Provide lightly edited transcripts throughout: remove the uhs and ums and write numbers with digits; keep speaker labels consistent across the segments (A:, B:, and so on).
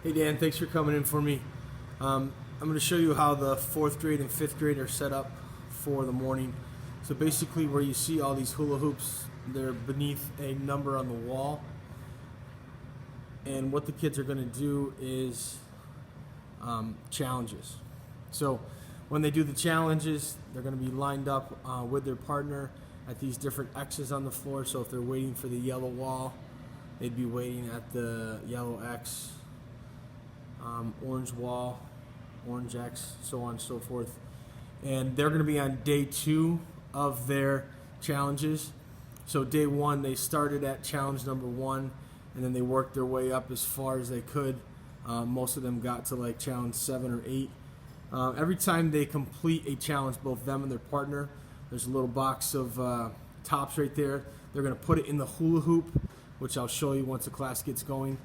A: Hey Dan, thanks for coming in for me. I'm going to show you how the 4th grade and 5th grade are set up for the morning. So basically where you see all these hula hoops, they're beneath a number on the wall. And what the kids are going to do is challenges. So when they do the challenges, they're going to be lined up with their partner at these different X's on the floor. So if they're waiting for the yellow wall, they'd be waiting at the yellow X. Orange wall, orange X, so on and so forth. And they're going to be on day 2 of their challenges. So day 1, they started at challenge number 1, and then they worked their way up as far as they could. Most of them got to like challenge 7 or 8. Every time they complete a challenge, both them and their partner, there's a little box of tops right there. They're going to put it in the hula hoop, which I'll show you once the class gets going.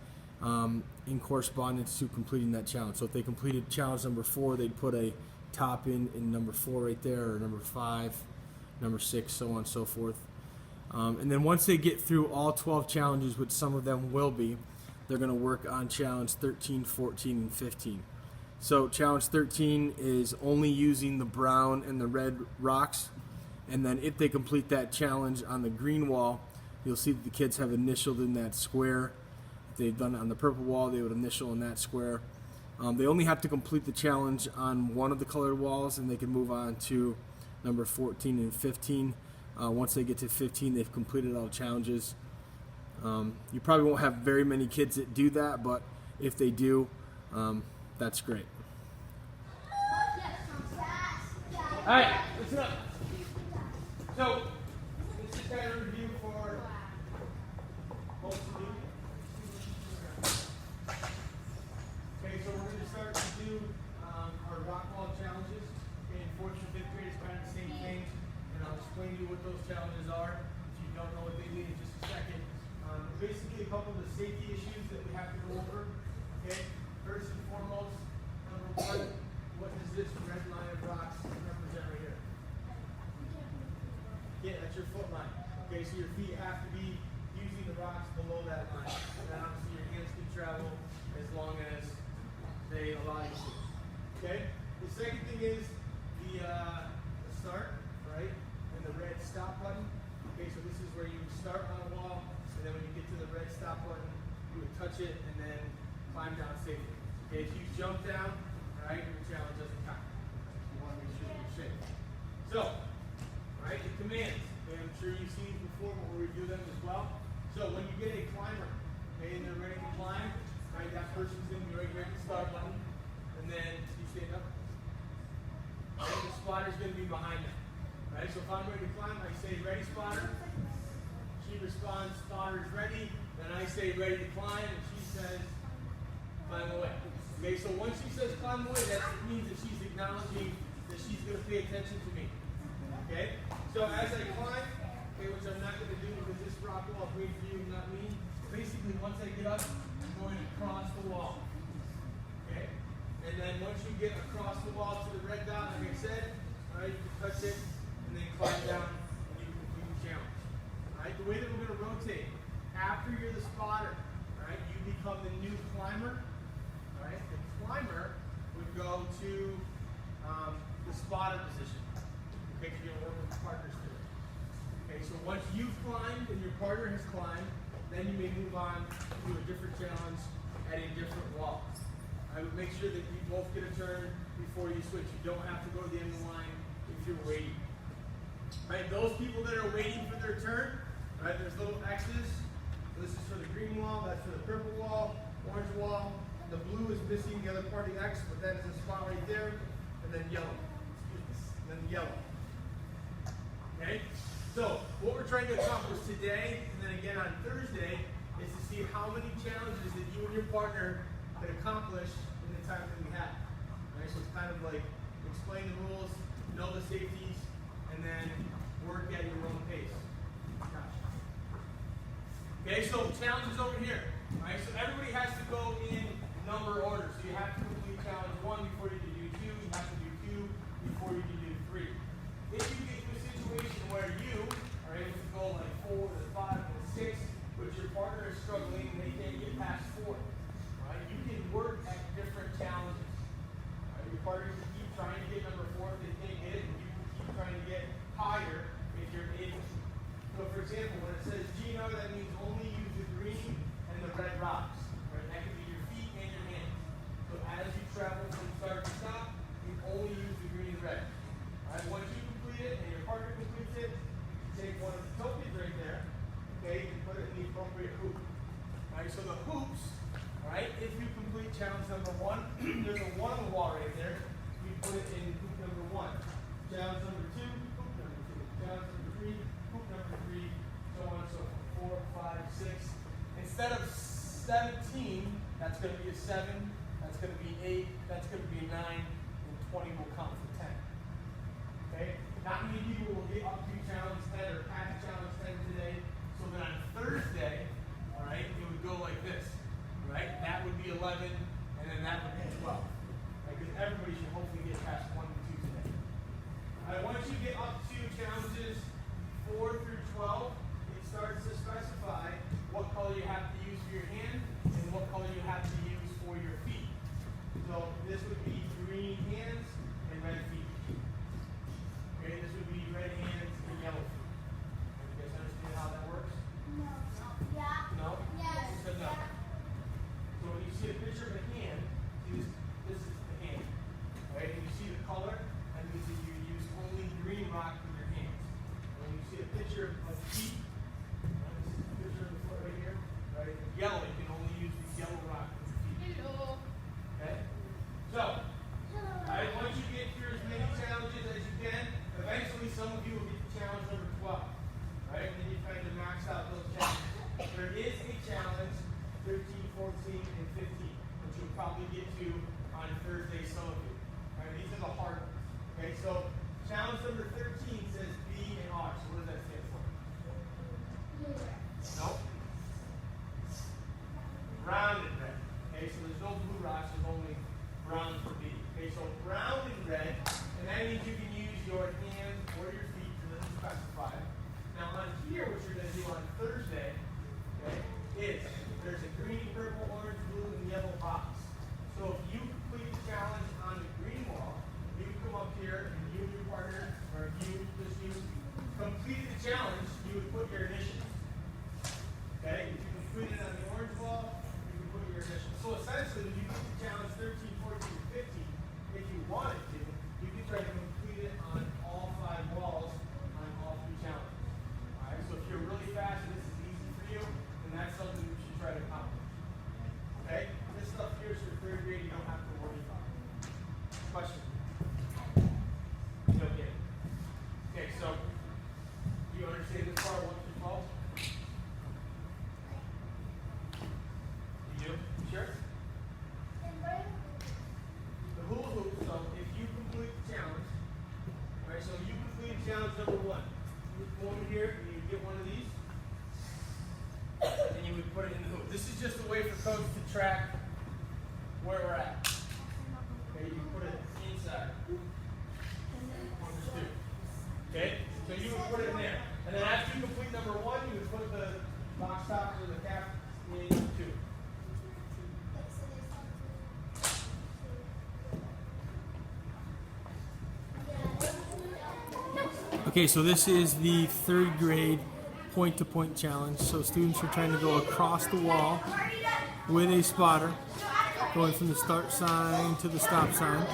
A: In correspondence to completing that challenge. So if they completed challenge number 4, they'd put a top in number 4 right there, or number 5, number 6, so on and so forth. And then once they get through all 12 challenges, which some of them will be, they're going to work on challenge 13, 14, and 15. So challenge 13 is only using the brown and the red rocks. And then if they complete that challenge on the green wall, you'll see that the kids have initialed in that square. If they've done it on the purple wall, they would initial in that square. They only have to complete the challenge on one of the colored walls, and they can move on to number 14 and 15. Once they get to 15, they've completed all the challenges. You probably won't have very many kids that do that, but if they do, that's great.
B: All right, listen up. So, this is kind of a review for most of you. Okay, so we're going to start to do our rock wall challenges. Okay, in 4th and 5th grade, it's kind of the same thing, and I'll explain to you what those challenges are if you don't know what they mean in just a second. Basically, a couple of the safety issues that we have to go over. Okay, first and foremost, number 1, what does this red line of rocks represent right here? Yeah, that's your foot line. Okay, so your feet have to be using the rocks below that line. And then obviously your hands can travel as long as they allow you to. Okay? The second thing is the start, right? And the red stop button. Okay, so this is where you start on a wall, and then when you get to the red stop button, you would touch it and then climb down safely. Okay, if you jump down, right, your challenge doesn't count. You want to make sure you're safe. So, right, the commands. Okay, I'm sure you've seen these before, but we'll review them as well. So when you get a climber, okay, and they're ready to climb, right, that person's going to be right here at the start button, and then you stand up. And the spotter's going to be behind them. Right, so if I'm ready to climb, I say, ready, spotter. She responds, spotter's ready. Then I say, ready to climb, and she says, climb away. Okay, so once she says climb away, that means that she's acknowledging that she's going to pay attention to me. Okay, so as I climb, okay, which I'm not going to do because this rock wall is made for you, not me. Basically, once I get up, I'm going across the wall. Okay, and then once you get across the wall to the red dot, like I said, all right, you touch it and then climb down and you complete the challenge. All right, the way that we're going to rotate, after you're the spotter, all right, you become the new climber. All right, the climber would go to the spotter position. Okay, because you're going to work with partners to it. Okay, so once you've climbed and your partner has climbed, then you may move on to a different challenge at a different wall. I would make sure that you both get a turn before you switch. You don't have to go to the end of the line if you're waiting. Right, those people that are waiting for their turn, right, there's little X's. This is for the green wall, that's for the purple wall, orange wall. The blue is missing the other part of the X, but that is a spot right there, and then yellow. And then yellow. Okay? So, what we're trying to accomplish today, and then again on Thursday, is to see how many challenges that you and your partner could accomplish in the time that we have. Right? So it's kind of like explain the rules, know the safeties, and then work at your own pace. Okay, so challenges over here. Right? So everybody has to go in number order. So you have to complete challenge 1 before you can do 2. You have to do 2 before you can do 3. If you get to a situation where you are able to go like 4 to 5 to 6, but your partner is struggling and they can't get past 4, right? You can work hoops, all right, if you complete challenge number 1, there's a 1 on the wall right there. You put it in hoop number 1. Challenge number 2, hoop number 2. Challenge number 3, hoop number 3, so on and so forth. 4, 5, 6. Instead of 17, that's going to be a 7, that's going to be 8, that's going to be a 9, and 20 will count for 10. Okay? Not many people will get up to challenge 10 or past challenge 10 today. So then on Thursday, all right, it would go like this, right? That would be 11, and then that would be 12. Right? Because everybody should hopefully get past 1 and 2 today. All right, once you get up to challenges 4 through 12, it starts to specify what color you have to use for your hand and what color you have to use for your feet. So this would be green hands and red feet. Okay, this would be red hands and yellow feet. You guys understand how that works?
C: No. Yeah.
B: No?
C: Yes.
B: You said no. So when you see a picture of a hand, see this is the hand. Right? And you see the color, that means that you use only green rock with your hands. And when you see a picture of feet, right, this is a picture of the foot right here, right? Yellow, you can only use the yellow rock with your feet.
C: Hello.
B: Okay? So, alright, once you get through as many challenges as you can, eventually some of you will get to challenge number 12. Right? And then you kind of max out those challenges. There is a challenge 13, 14, and 15, which you'll probably get to on Thursday, some of you. Right? These are the hard ones. Okay, so challenge number 13 says B and R. So what does that stand for? No? Rounded red. Okay, so there's no blue rocks, there's only brown for B. Okay, so rounded red, and that means you can use your hands or your feet to specify. Now on here, what you're going to do on Thursday, okay, is there's a green, purple, orange, blue, and yellow box. So if you complete the challenge on the green wall, you can come up here and you and your partner, or if you completed the challenge, you would put your initials. Okay, if you completed it on the orange wall, you can put your initials. So essentially, when you get to challenge 13, 14, and 15, if you wanted to, you can try to complete it on all 5 walls on all 3 challenges. Alright, so if you're really fast and this is easy for you, then that's something you should try to accomplish. Okay? This stuff here is for 3rd grade, you don't have to worry about it. Question? Okay. Okay, so do you understand this part 1 through 12? You do? Sure? The hula hoop, so if you complete the challenge, alright, so you complete challenge number 1. You would come over here and you would get one of these, and you would put it in the hoop. This is just a way for coach to track where we're at. Okay, you put it inside. 1, 2. Okay? So you would put it in there. And then after you complete number 1, you would put the box top or the cap in 2.
A: Okay, so this is the 3rd grade point-to-point challenge. So students are trying to go across the wall with a spotter, going from the start sign to the stop sign.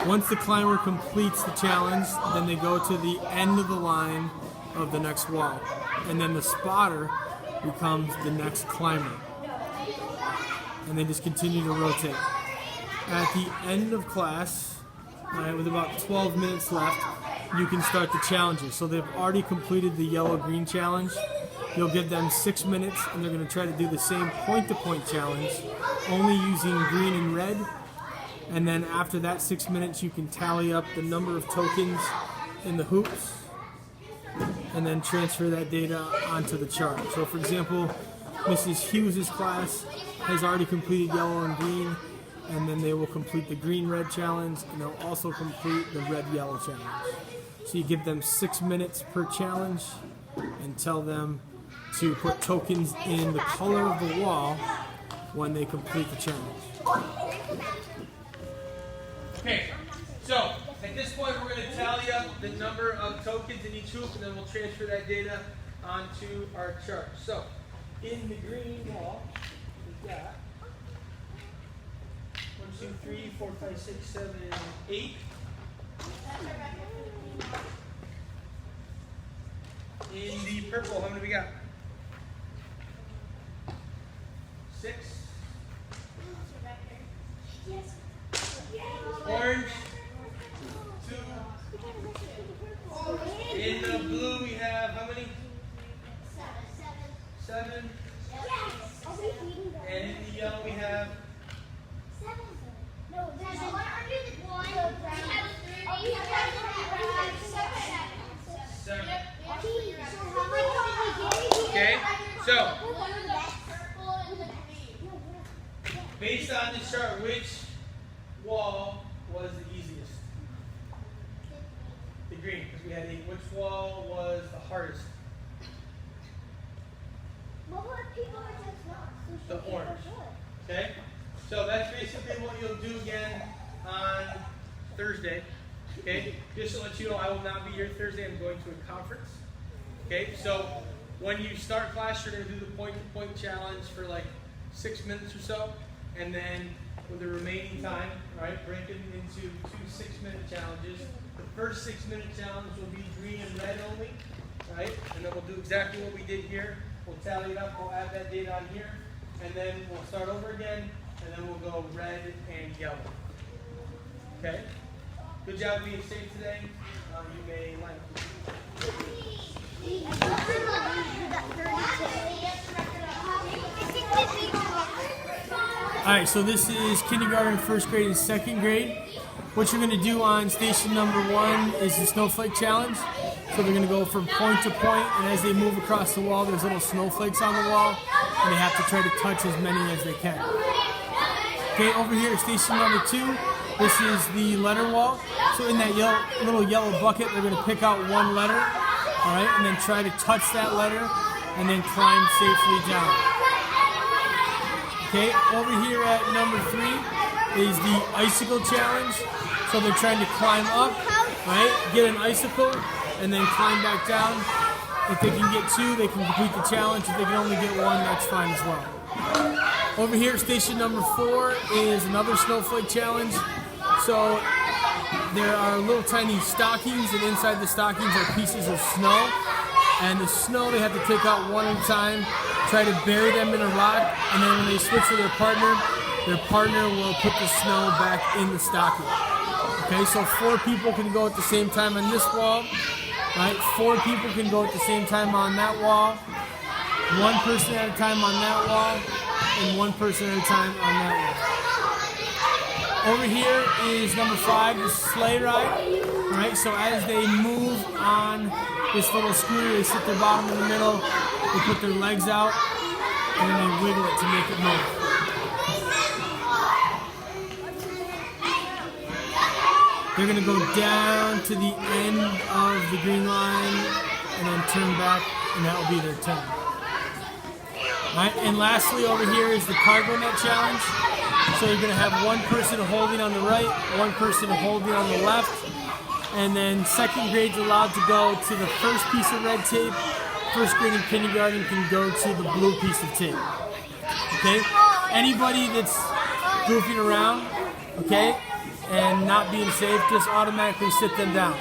A: Once the climber completes the challenge, then they go to the end of the line of the next wall. And then the spotter becomes the next climber. And they just continue to rotate. At the end of class, with about 12 minutes left, you can start the challenges. So they've already completed the yellow-green challenge. You'll give them 6 minutes, and they're going to try to do the same point-to-point challenge, only using green and red. And then after that 6 minutes, you can tally up the number of tokens in the hoops, and then transfer that data onto the chart. So for example, Mrs. Hughes' class has already completed yellow and green, and then they will complete the green-red challenge, and they'll also complete the red-yellow challenge. So you give them 6 minutes per challenge and tell them to put tokens in the color of the wall when they complete the challenge.
B: Okay, so at this point we're going to tally up the number of tokens in each hoop, and then we'll transfer that data onto our chart. So in the green wall, we've got 1, 2, 3, 4, 5, 6, 7, 8. In the purple, how many we got? 6.
C: Yes.
B: Orange. 2. In the blue we have how many? 7.
C: Yes. Are we eating that?
B: And in the yellow we have
C: 7. No, there's a one under the one. We have 3. Oh, we have 7.
B: 7.
C: So how many did we get?
B: Okay, so
C: Purple and the green.
B: based on this chart, which wall was the easiest? The green, because we had 8. Which wall was the hardest?
C: What if people are just not?
B: The orange. Okay, so that's basically what you'll do again on Thursday. Okay, just to let you know, I will not be here Thursday. I'm going to a conference. Okay, so when you start class, you're going to do the point-to-point challenge for like 6 minutes or so, and then with the remaining time, all right, break it into 2 6-minute challenges. The first 6-minute challenge will be green and red only, right? And then we'll do exactly what we did here. We'll tally it up, we'll add that data on here, and then we'll start over again, and then we'll go red and yellow. Okay? Good job being safe today. You may like.
A: Alright, so this is kindergarten, first grade, and second grade. What you're going to do on station number 1 is the snowflake challenge. So they're going to go from point to point, and as they move across the wall, there's little snowflakes on the wall, and they have to try to touch as many as they can. Okay, over here at station number 2, this is the letter wall. So in that little yellow bucket, they're going to pick out one letter, all right, and then try to touch that letter, and then climb safely down. Okay, over here at number 3 is the icicle challenge. So they're trying to climb up, right? Get an icicle and then climb back down. If they can get 2, they can complete the challenge. If they can only get 1, that's fine as well. Over here at station number 4 is another snowflake challenge. So there are little tiny stockings, and inside the stockings are pieces of snow. And the snow they have to take out one at a time, try to bury them in a rock, and then when they switch to their partner will put the snow back in the stocking. Okay, so 4 people can go at the same time on this wall, right? 4 people can go at the same time on that wall, 1 person at a time on that wall, and 1 person at a time on that wall. Over here is number 5, the sleigh ride. All right, so as they move on this little scooter, they sit their bottom in the middle, they put their legs out, and then they wiggle it to make it move. They're going to go down to the end of the green line and then turn back, and that will be their turn. All right, and lastly over here is the cargo net challenge. So you're going to have 1 person holding on the right, 1 person holding on the left, and then second grade's allowed to go to the first piece of red tape. First grade and kindergarten can go to the blue piece of tape. Okay? Anybody that's goofing around, okay, and not being safe, just automatically sit them down.